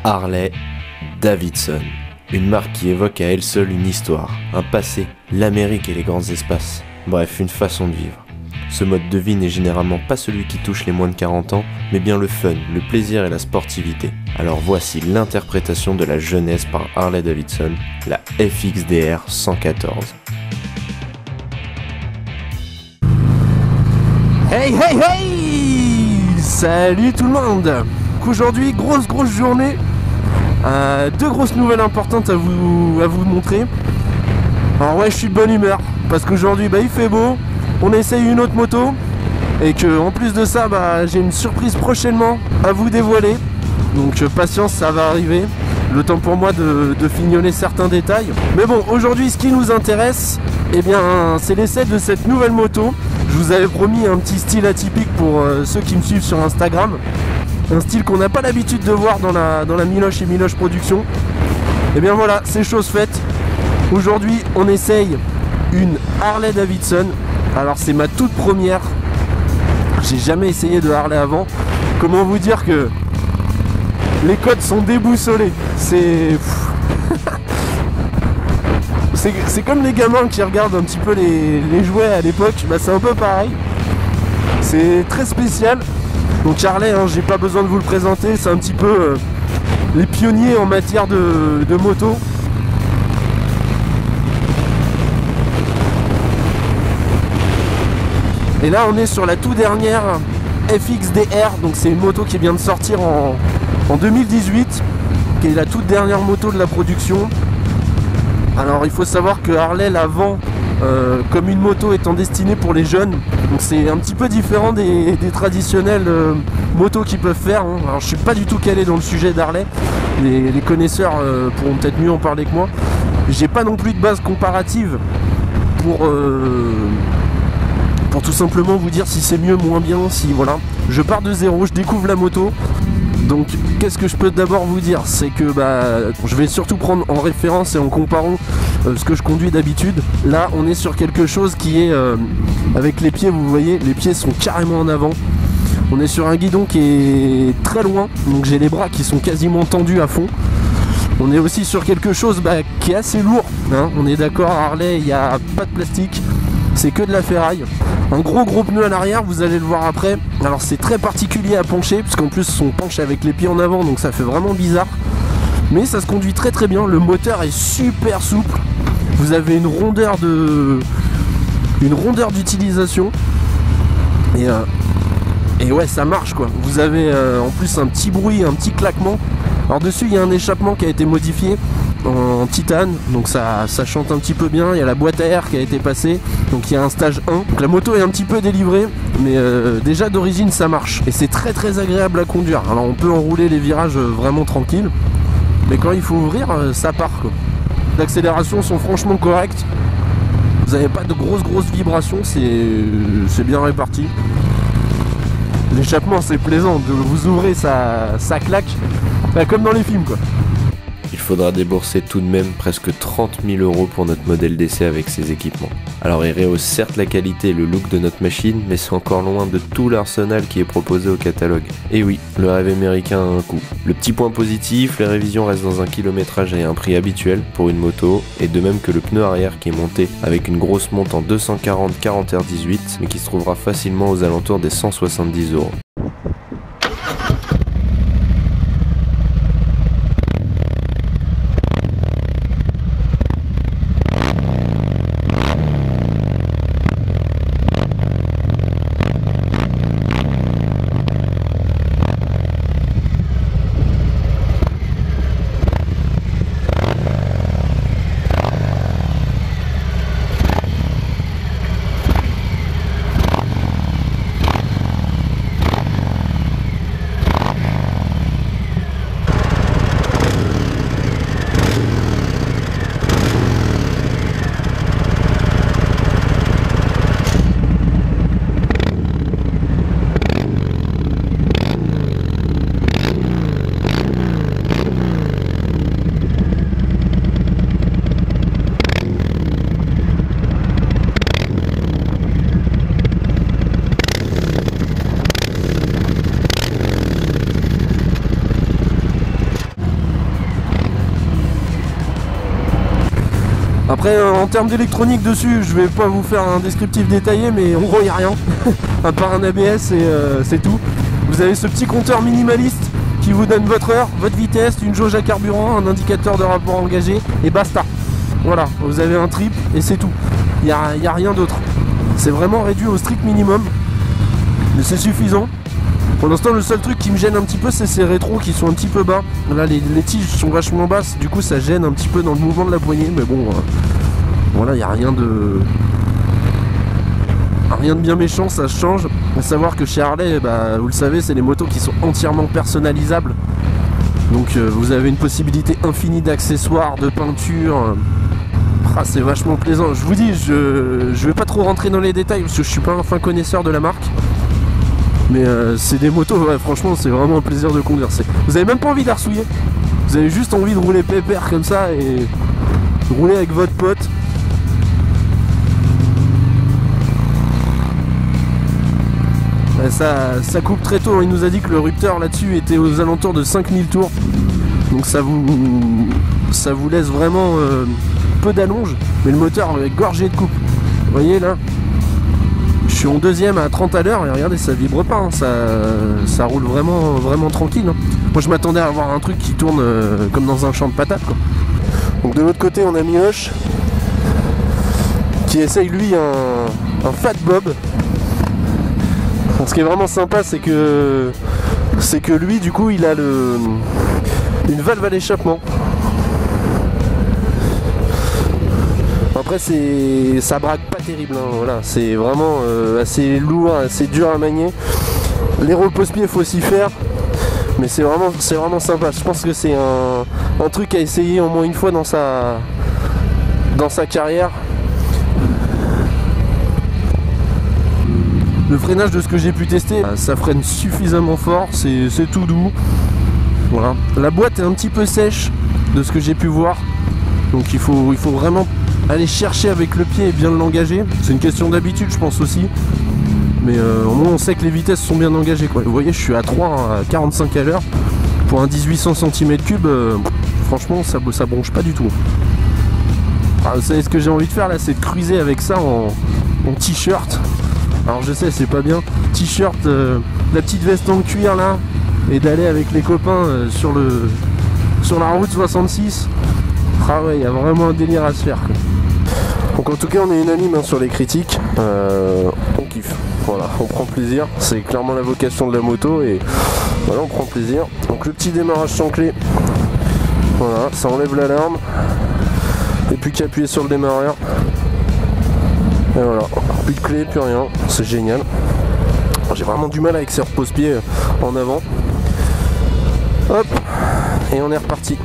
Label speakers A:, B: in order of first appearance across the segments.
A: Harley Davidson. Une marque qui évoque à elle seule une histoire, un passé, l'Amérique et les grands espaces. Bref, une façon de vivre. Ce mode de vie n'est généralement pas celui qui touche les moins de 40 ans, mais bien le fun, le plaisir et la sportivité. Alors voici l'interprétation de la jeunesse par Harley Davidson, la FXDR 114.
B: Hey hey hey! Salut tout le monde! Aujourd'hui, grosse journée. Deux grosses nouvelles importantes à vous montrer. Alors ouais, je suis de bonne humeur parce qu'aujourd'hui il fait beau, on essaye une autre moto et que en plus de ça j'ai une surprise prochainement à vous dévoiler. Donc patience, ça va arriver. Le temps pour moi de fignoler certains détails. Mais bon, aujourd'hui ce qui nous intéresse, c'est l'essai de cette nouvelle moto. Je vous avais promis un petit style atypique pour ceux qui me suivent sur Instagram. Un style qu'on n'a pas l'habitude de voir dans la Miloche et Miloche Production. Et bien voilà, c'est chose faite. Aujourd'hui, on essaye une Harley Davidson. Alors c'est ma toute première. J'ai jamais essayé de Harley avant. Comment vous dire que les codes sont déboussolés. C'est comme les gamins qui regardent un petit peu les jouets à l'époque. C'est un peu pareil. C'est très spécial. Donc Harley, j'ai pas besoin de vous le présenter, c'est un petit peu les pionniers en matière de moto. Et là on est sur la toute dernière FXDR, donc c'est une moto qui vient de sortir en 2018, qui est la toute dernière moto de la production. Alors il faut savoir que Harley la vend comme une moto étant destinée pour les jeunes, donc c'est un petit peu différent des traditionnelles motos qu'ils peuvent faire. Alors je suis pas du tout calé dans le sujet d'Harley, les connaisseurs pourront peut-être mieux en parler que moi. J'ai pas non plus de base comparative pour tout simplement vous dire si c'est mieux, moins bien, si voilà. Je pars de zéro, je découvre la moto. Donc qu'est-ce que je peux d'abord vous dire, c'est que je vais surtout prendre en référence et en comparant ce que je conduis d'habitude. Là on est sur quelque chose qui est avec les pieds, vous voyez, les pieds sont carrément en avant. On est sur un guidon qui est très loin, donc j'ai les bras qui sont quasiment tendus à fond. On est aussi sur quelque chose qui est assez lourd, on est d'accord, Harley, il n'y a pas de plastique, c'est que de la ferraille. Un gros pneu à l'arrière, vous allez le voir après. Alors c'est très particulier à pencher, puisqu'en plus on penche avec les pieds en avant, donc ça fait vraiment bizarre. Mais ça se conduit très bien, le moteur est super souple. Vous avez une rondeur d'utilisation. Et ouais, ça marche quoi. Vous avez en plus un petit bruit, un petit claquement. Alors dessus il y a un échappement qui a été modifié en titane, donc ça chante un petit peu bien. Il y a la boîte à air qui a été passée, donc il y a un stage 1. Donc la moto est un petit peu délivrée, mais déjà d'origine ça marche. Et c'est très agréable à conduire. Alors on peut enrouler les virages vraiment tranquille, mais quand il faut ouvrir, ça part quoi. Les accélérations sont franchement correctes. Vous n'avez pas de grosses vibrations, c'est bien réparti. L'échappement c'est plaisant, vous ouvrez, ça claque, comme dans les films quoi.
A: Il faudra débourser tout de même presque 30 000 € pour notre modèle d'essai avec ces équipements. Alors il rehausse certes la qualité et le look de notre machine, mais c'est encore loin de tout l'arsenal qui est proposé au catalogue. Et oui, le rêve américain a un coût. Le petit point positif, les révisions restent dans un kilométrage et un prix habituel pour une moto, et de même que le pneu arrière qui est monté avec une grosse monte en 240 40R18, mais qui se trouvera facilement aux alentours des 170 €.
B: Après en termes d'électronique dessus, je vais pas vous faire un descriptif détaillé, mais en gros il n'y a rien, à part un ABS et c'est tout. Vous avez ce petit compteur minimaliste qui vous donne votre heure, votre vitesse, une jauge à carburant, un indicateur de rapport engagé et basta. Voilà, vous avez un trip et c'est tout. Il n'y a rien d'autre. C'est vraiment réduit au strict minimum, mais c'est suffisant. Pour l'instant, le seul truc qui me gêne un petit peu, c'est ces rétros qui sont un petit peu bas. Là, les tiges sont vachement basses, du coup, ça gêne un petit peu dans le mouvement de la poignée. Mais bon, voilà, il n'y a rien de bien méchant, ça change. À savoir que chez Harley, bah, vous le savez, c'est les motos qui sont entièrement personnalisables. Donc, vous avez une possibilité infinie d'accessoires, de peinture. Ah, c'est vachement plaisant. Je vous dis, je vais pas trop rentrer dans les détails parce que je suis pas un fin connaisseur de la marque. Mais c'est des motos, ouais, franchement c'est vraiment un plaisir de conduire. Vous avez même pas envie d'arsouiller. Vous avez juste envie de rouler pépère comme ça et rouler avec votre pote. Ouais, ça coupe très tôt. Il nous a dit que le rupteur là-dessus était aux alentours de 5000 tours. Donc ça vous laisse vraiment peu d'allonge. Mais le moteur est gorgé de coupe. Vous voyez là, je suis en deuxième à 30 à l'heure et regardez, ça vibre pas, hein. Ça roule vraiment tranquille, hein. Moi je m'attendais à avoir un truc qui tourne comme dans un champ de patates, quoi. Donc de l'autre côté on a Mioche qui essaye lui un Fat Bob. Donc, ce qui est vraiment sympa c'est que lui du coup il a une valve à l'échappement. Après ça braque pas terrible, hein, voilà. C'est vraiment assez lourd, assez dur à manier. Les repose-pieds faut s'y faire, mais c'est vraiment sympa. Je pense que c'est un truc à essayer au moins une fois dans sa carrière. Le freinage de ce que j'ai pu tester, ça freine suffisamment fort, c'est tout doux. Voilà. La boîte est un petit peu sèche de ce que j'ai pu voir, donc il faut vraiment aller chercher avec le pied et bien l'engager. C'est une question d'habitude je pense aussi. Mais au moins on sait que les vitesses sont bien engagées, quoi. Vous voyez, je suis à 3 à 45 à l'heure. Pour un 1800 cm3, franchement ça bronche pas du tout. Alors, vous savez ce que j'ai envie de faire là, c'est de cruiser avec ça en t-shirt. Alors je sais c'est pas bien. T-shirt, la petite veste en cuir là, et d'aller avec les copains sur la route 66. Ah ouais, il y a vraiment un délire à se faire, quoi. Donc en tout cas on est unanime, hein, sur les critiques, on kiffe, voilà, on prend plaisir, c'est clairement la vocation de la moto et voilà, on prend plaisir. Donc le petit démarrage sans clé, voilà, ça enlève l'alarme et plus qu'à appuyer sur le démarreur et voilà, plus de clé, plus rien, c'est génial. J'ai vraiment du mal avec ces repose-pieds en avant. Hop, et on est reparti.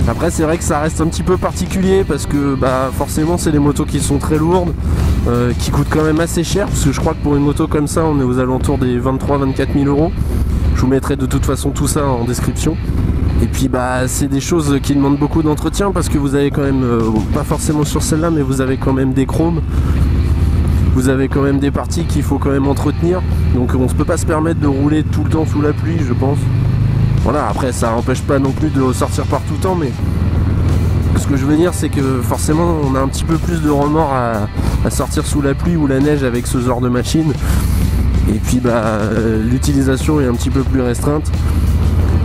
B: Après c'est vrai que ça reste un petit peu particulier parce que bah forcément c'est des motos qui sont très lourdes, qui coûtent quand même assez cher, parce que je crois que pour une moto comme ça on est aux alentours des 23-24 000 euros. Je vous mettrai de toute façon tout ça en description. Et puis bah c'est des choses qui demandent beaucoup d'entretien parce que vous avez quand même, pas forcément sur celle-là, mais vous avez quand même des chromes. Vous avez quand même des parties qu'il faut quand même entretenir. Donc on ne peut pas se permettre de rouler tout le temps sous la pluie, je pense. Voilà, après ça n'empêche pas non plus de sortir par tout temps, mais ce que je veux dire c'est que forcément on a un petit peu plus de remords à sortir sous la pluie ou la neige avec ce genre de machine. Et puis bah l'utilisation est un petit peu plus restreinte.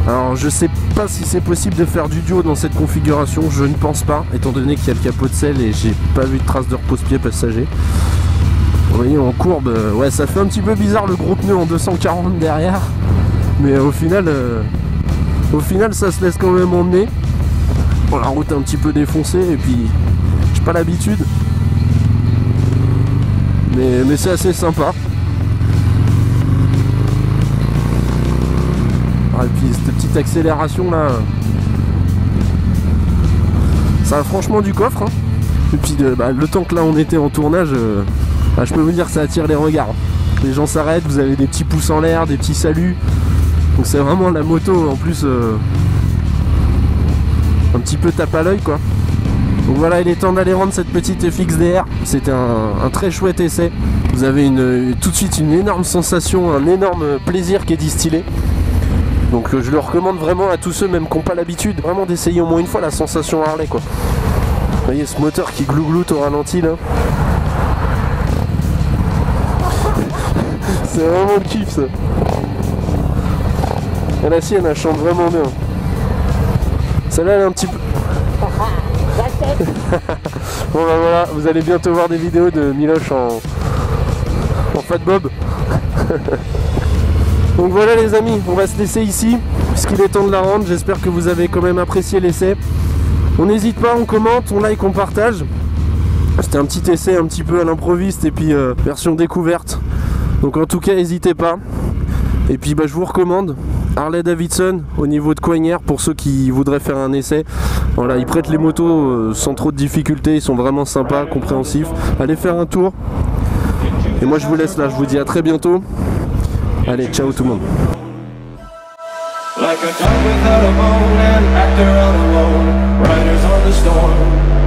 B: Alors je sais pas si c'est possible de faire du duo dans cette configuration, je ne pense pas, étant donné qu'il y a le capot de selle et j'ai pas vu de trace de repose-pied passager. Vous voyez en courbe, ouais ça fait un petit peu bizarre le gros pneu en 240 derrière, mais au final ça se laisse quand même emmener. Bon, la route est un petit peu défoncée et puis j'ai pas l'habitude, mais c'est assez sympa. Ah, et puis cette petite accélération là, ça a franchement du coffre, hein. Et puis le temps que là on était en tournage, je peux vous dire que ça attire les regards. Les gens s'arrêtent, vous avez des petits pouces en l'air, des petits saluts. Donc c'est vraiment la moto en plus un petit peu tape à l'œil, quoi. Donc voilà, il est temps d'aller rendre cette petite FXDR. C'était un très chouette essai. Vous avez tout de suite une énorme sensation, un énorme plaisir qui est distillé. Donc je le recommande vraiment à tous ceux même qui n'ont pas l'habitude vraiment d'essayer au moins une fois la sensation Harley, quoi. voyez ce moteur qui glougloute au ralenti là. C'est vraiment le kiff ça. Et la sienne elle chante vraiment bien. Celle-là elle est un petit peu... Bon bah voilà, vous allez bientôt voir des vidéos de Miloche en Fat Bob. Donc voilà les amis, on va se laisser ici puisqu'il est temps de la rendre. J'espère que vous avez quand même apprécié l'essai. On n'hésite pas, on commente, on like, on partage. C'était un petit essai un petit peu à l'improviste et puis version découverte. Donc en tout cas n'hésitez pas. Et puis bah, je vous recommande Harley Davidson au niveau de Coignères pour ceux qui voudraient faire un essai. Voilà, ils prêtent les motos sans trop de difficultés, ils sont vraiment sympas, compréhensifs. Allez faire un tour. Et moi je vous laisse là, je vous dis à très bientôt. Allez, ciao tout le monde.
C: Like a dog without a bone, an actor all alone, riders on the storm.